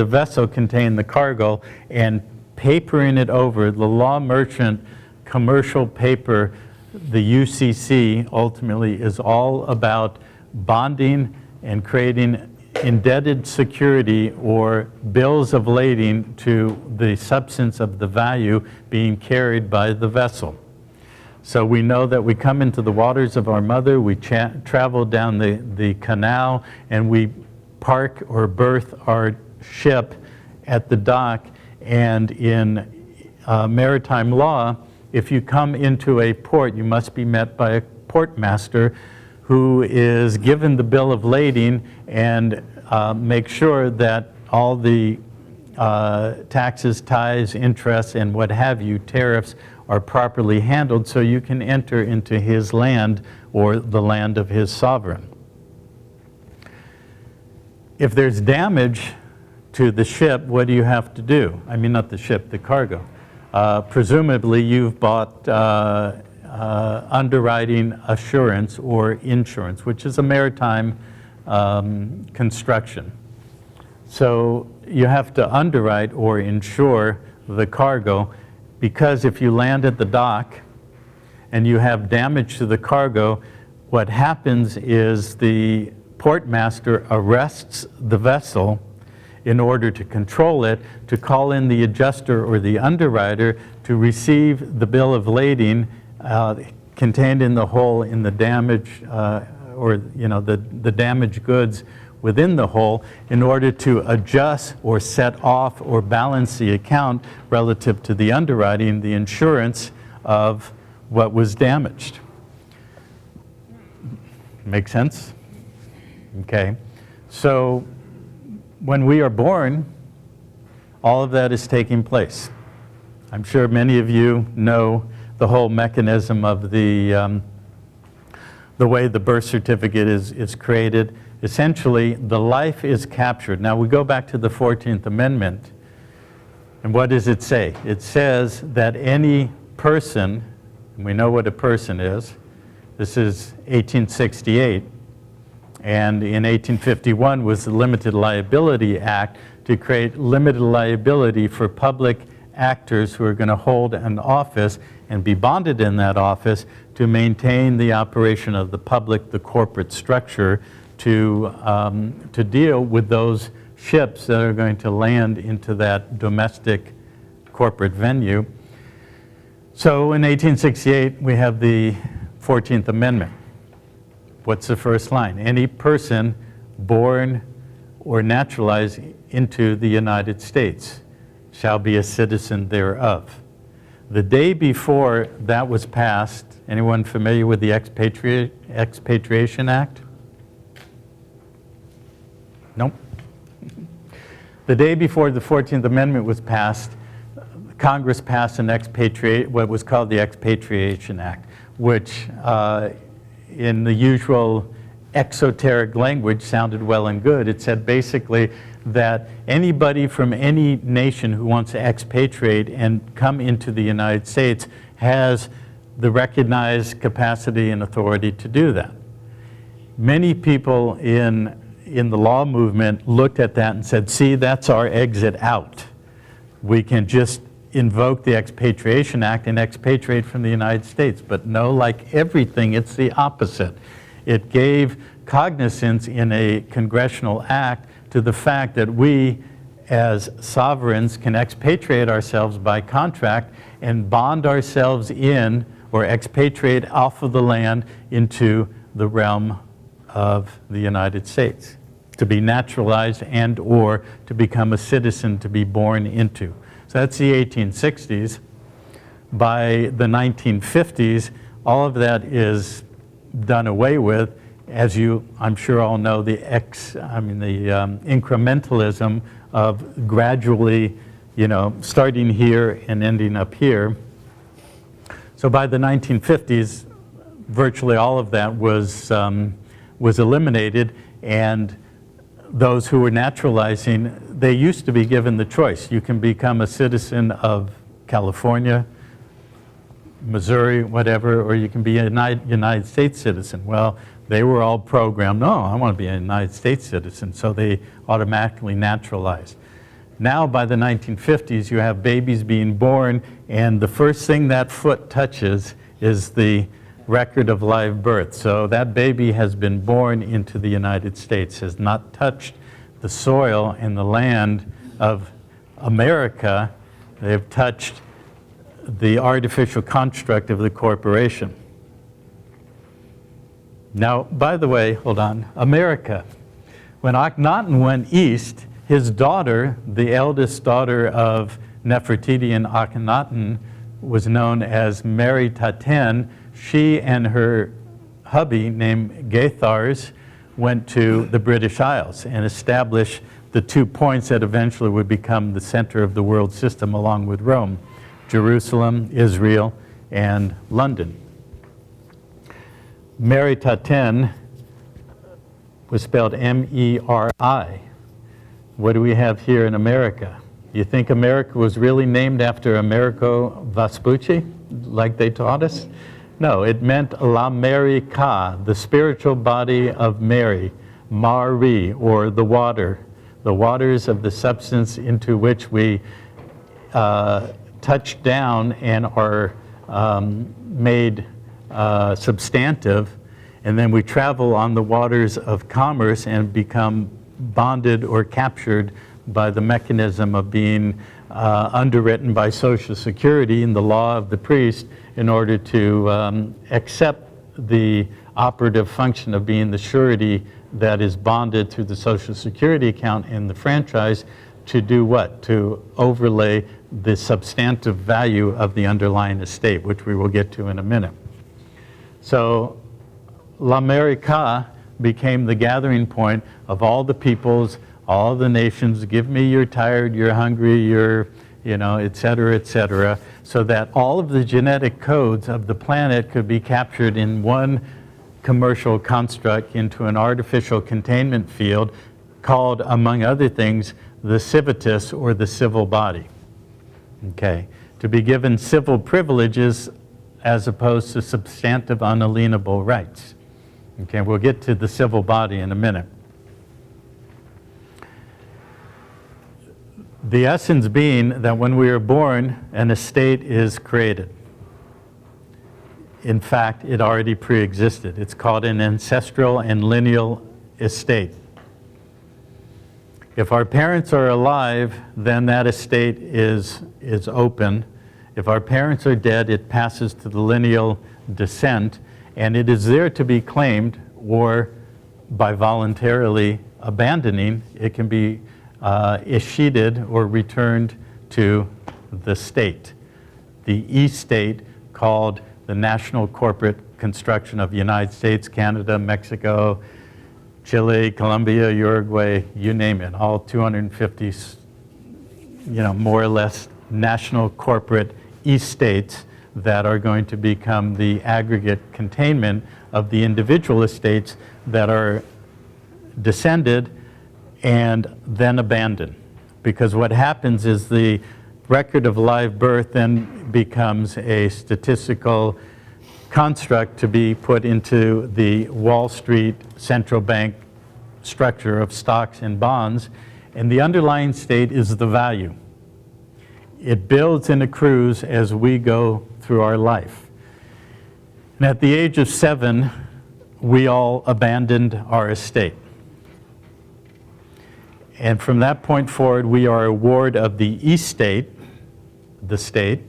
vessel contain the cargo and papering it over, the law merchant commercial paper, the UCC ultimately is all about bonding and creating indebted security or bills of lading to the substance of the value being carried by the vessel. So we know that we come into the waters of our mother, we travel down the canal, and we park or berth our ship at the dock. And in maritime law, if you come into a port, you must be met by a port master who is given the bill of lading and make sure that all the taxes, tithes, interests, and what have you, tariffs, are properly handled so you can enter into his land or the land of his sovereign. If there's damage to the ship, what do you have to do? I mean, not the ship, the cargo. Presumably you've bought underwriting assurance or insurance, which is a maritime construction. So you have to underwrite or insure the cargo, because if you land at the dock and you have damage to the cargo, what happens is the port master arrests the vessel in order to control it, to call in the adjuster or the underwriter to receive the bill of lading contained in the hull in the damage or the damaged goods within the hull in order to adjust or set off or balance the account relative to the underwriting, the insurance of what was damaged. Make sense? Okay. So when we are born, all of that is taking place. I'm sure many of you know the whole mechanism of the way the birth certificate is created. Essentially, the life is captured. Now we go back to the 14th Amendment, and what does it say? It says that any person, and we know what a person is, this is 1868, and in 1851 was the Limited Liability Act to create limited liability for public actors who are going to hold an office and be bonded in that office to maintain the operation of the public, the corporate structure, to deal with those ships that are going to land into that domestic corporate venue. So in 1868, we have the 14th Amendment. What's the first line? Any person born or naturalized into the United States shall be a citizen thereof. The day before that was passed, anyone familiar with the Expatriation Act? Nope. The day before the 14th Amendment was passed, Congress passed what was called the Expatriation Act, which in the usual exoteric language, sounded well and good. It said basically that anybody from any nation who wants to expatriate and come into the United States has the recognized capacity and authority to do that. Many people in the law movement looked at that and said, see, that's our exit out. We can just invoke the Expatriation Act and expatriate from the United States. But no, like everything, it's the opposite. It gave cognizance in a congressional act to the fact that we, as sovereigns, can expatriate ourselves by contract and bond ourselves in, or expatriate off of the land into the realm of the United States, to be naturalized and or to become a citizen to be born into. So that's the 1860s. By the 1950s, all of that is done away with. As you, I'm sure all know, the incrementalism of gradually, starting here and ending up here. So by the 1950s, virtually all of that was eliminated, and those who were naturalizing, they used to be given the choice. You can become a citizen of California, Missouri, whatever, or you can be a United States citizen. Well, they were all programmed, no, I want to be a United States citizen, so they automatically naturalized. Now, by the 1950s, you have babies being born, and the first thing that foot touches is the record of live birth. So that baby has been born into the United States, has not touched the soil and the land of America. They've touched the artificial construct of the corporation. Now, by the way, hold on, America. When Akhenaten went east, his daughter, the eldest daughter of Nefertiti and Akhenaten, was known as Mary Taten. She and her hubby, named Gaithars, went to the British Isles and established the 2 points that eventually would become the center of the world system along with Rome: Jerusalem, Israel, and London. Mary Taten was spelled M-E-R-I. What do we have here in America? You think America was really named after Amerigo Vespucci, like they taught us? No, it meant La Mary Ka, the spiritual body of Mary, Mari, or the waters of the substance into which we touch down and are made substantive, and then we travel on the waters of commerce and become bonded or captured by the mechanism of being underwritten by Social Security and the law of the priest in order to accept the operative function of being the surety that is bonded through the Social Security account and the franchise to do what? To overlay the substantive value of the underlying estate, which we will get to in a minute. So L'America became the gathering point of all the peoples, all the nations. Give me, you're tired, you're hungry, you're, et cetera, so that all of the genetic codes of the planet could be captured in one commercial construct into an artificial containment field called, among other things, the civitas, or the civil body. Okay, to be given civil privileges as opposed to substantive unalienable rights. Okay, we'll get to the civil body in a minute. The essence being that when we are born, an estate is created. In fact, it already pre-existed. It's called an ancestral and lineal estate. If our parents are alive, then that estate is open. If our parents are dead, it passes to the lineal descent, and it is there to be claimed, or by voluntarily abandoning, it can be escheated or returned to the state. The estate, called the national corporate construction of the United States, Canada, Mexico, Chile, Colombia, Uruguay, you name it, all 250, more or less national corporate estates that are going to become the aggregate containment of the individual estates that are descended and then abandoned. Because what happens is the record of live birth then becomes a statistical construct to be put into the Wall Street central bank structure of stocks and bonds, and the underlying state is the value. It builds and accrues as we go through our life. And at the age of 7, we all abandoned our estate. And from that point forward, we are a ward of the estate, the state.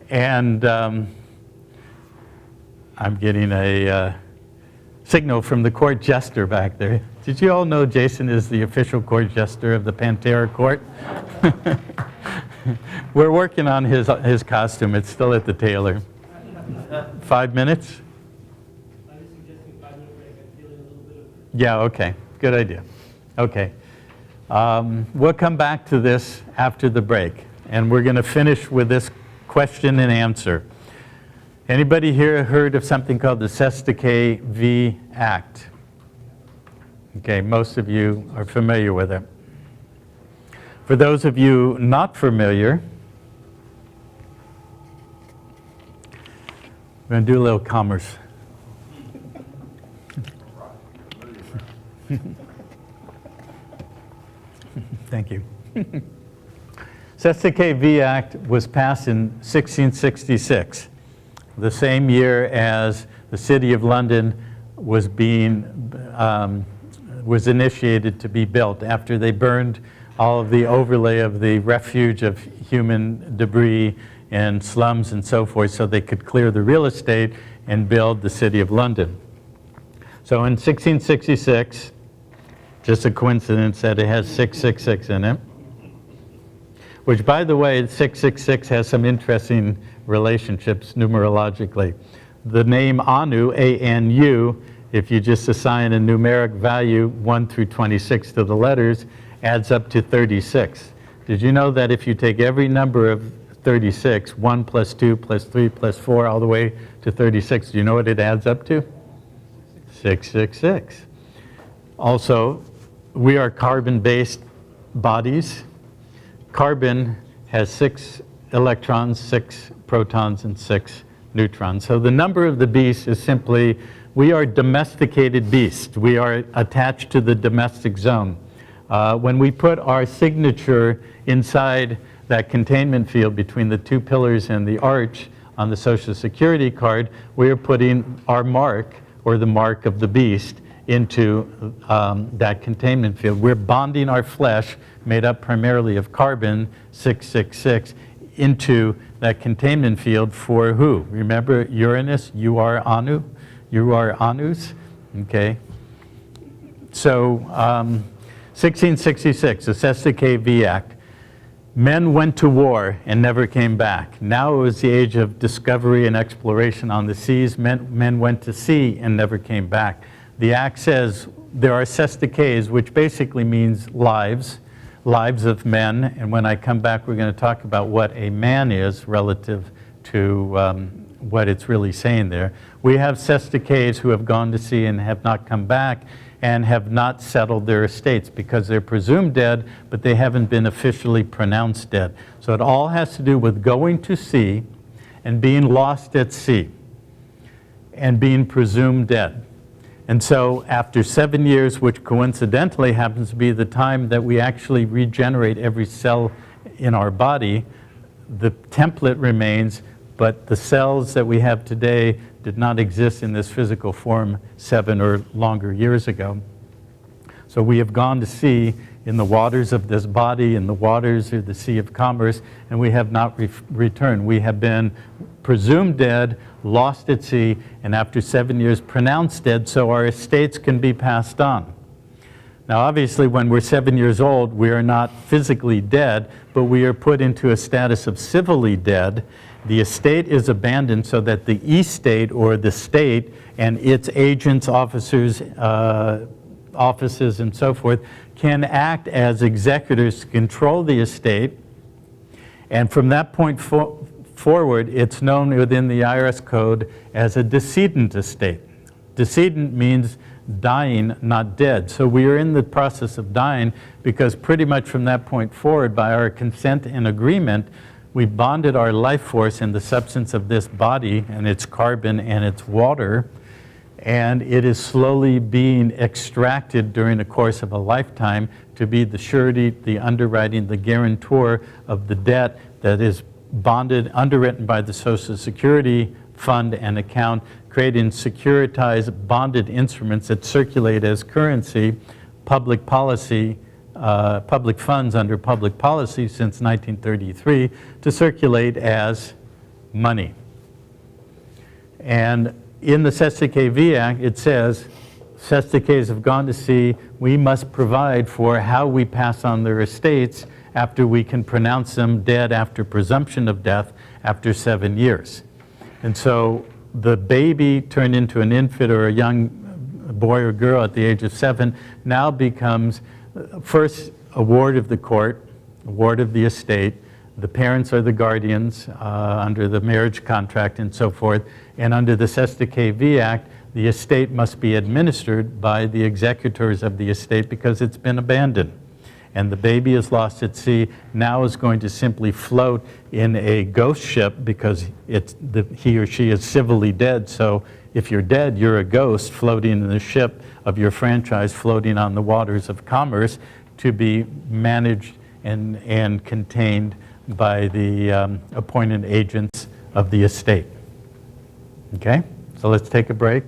And I'm getting a signal from the court jester back there. Did you all know Jason is the official court jester of the Pantera Court? We're working on his costume. It's still at the tailor. 5 minutes? I was suggesting 5 minute break. I'm feeling a little bit of... Yeah, okay. Good idea. Okay. We'll come back to this after the break, and we're going to finish with this question and answer. Anybody here heard of something called the Cestui V Act? Okay, most of you are familiar with it. For those of you not familiar, we're going to do a little commerce. Thank you. Cestui V Act was passed in 1666, the same year as the City of London was initiated to be built after they burned all of the overlay of the refuge of human debris and slums and so forth, so they could clear the real estate and build the City of London. So in 1666, just a coincidence that it has 666 in it, which, by the way, 666 has some interesting relationships numerologically. The name Anu, A-N-U, if you just assign a numeric value 1 through 26 to the letters, adds up to 36. Did you know that if you take every number of 36, 1 plus 2 plus 3 plus 4, all the way to 36, do you know what it adds up to? 666. Also, we are carbon-based bodies. Carbon has 6 electrons, 6 protons, and 6 neutrons. So the number of the beast is simply, we are domesticated beasts. We are attached to the domestic zone. When we put our signature inside that containment field between the 2 pillars and the arch on the Social Security card, we are putting our mark, or the mark of the beast, into that containment field. We're bonding our flesh, made up primarily of carbon, 666, into that containment field for who? Remember Uranus, you are Anu, you are Anus, okay? So 1666, the Cestui V Act. Men went to war and never came back. Now it was the age of discovery and exploration on the seas. Men went to sea and never came back. The act says there are cesticaes, which basically means lives of men. And when I come back, we're going to talk about what a man is relative to what it's really saying there. We have cesticaes who have gone to sea and have not come back and have not settled their estates because they're presumed dead, but they haven't been officially pronounced dead. So it all has to do with going to sea and being lost at sea and being presumed dead. And so after 7 years, which coincidentally happens to be the time that we actually regenerate every cell in our body, the template remains, but the cells that we have today did not exist in this physical form 7 or longer years ago. So we have gone to sea in the waters of this body, in the waters of the Sea of Commerce, and we have not returned. We have been presumed dead, lost at sea, and after 7 years pronounced dead, so our estates can be passed on. Now obviously when we're 7 years old, we are not physically dead, but we are put into a status of civilly dead. The estate is abandoned so that the estate, or the state, and its agents, officers, offices, and so forth, can act as executors to control the estate. And from that point forward, it's known within the IRS code as a decedent estate. Decedent means dying, not dead. So we are in the process of dying because pretty much from that point forward, by our consent and agreement, we bonded our life force in the substance of this body and its carbon and its water, and it is slowly being extracted during the course of a lifetime to be the surety, the underwriting, the guarantor of the debt that is bonded, underwritten by the Social Security fund and account, creating securitized bonded instruments that circulate as currency, public policy, public funds under public policy since 1933 to circulate as money. And in the Cestui V Act, it says, Cestuis have gone to sea, we must provide for how we pass on their estates after we can pronounce them dead after presumption of death after 7 years. And so the baby turned into an infant or a young boy or girl at the age of 7 now becomes first a ward of the court, a ward of the estate. The parents are the guardians under the marriage contract and so forth. And under the Cestui V Act, the estate must be administered by the executors of the estate because it's been abandoned. And the baby is lost at sea, now is going to simply float in a ghost ship because he or she is civilly dead. So if you're dead, you're a ghost floating in the ship of your franchise, floating on the waters of commerce to be managed and contained by the appointed agents of the estate. Okay, so let's take a break.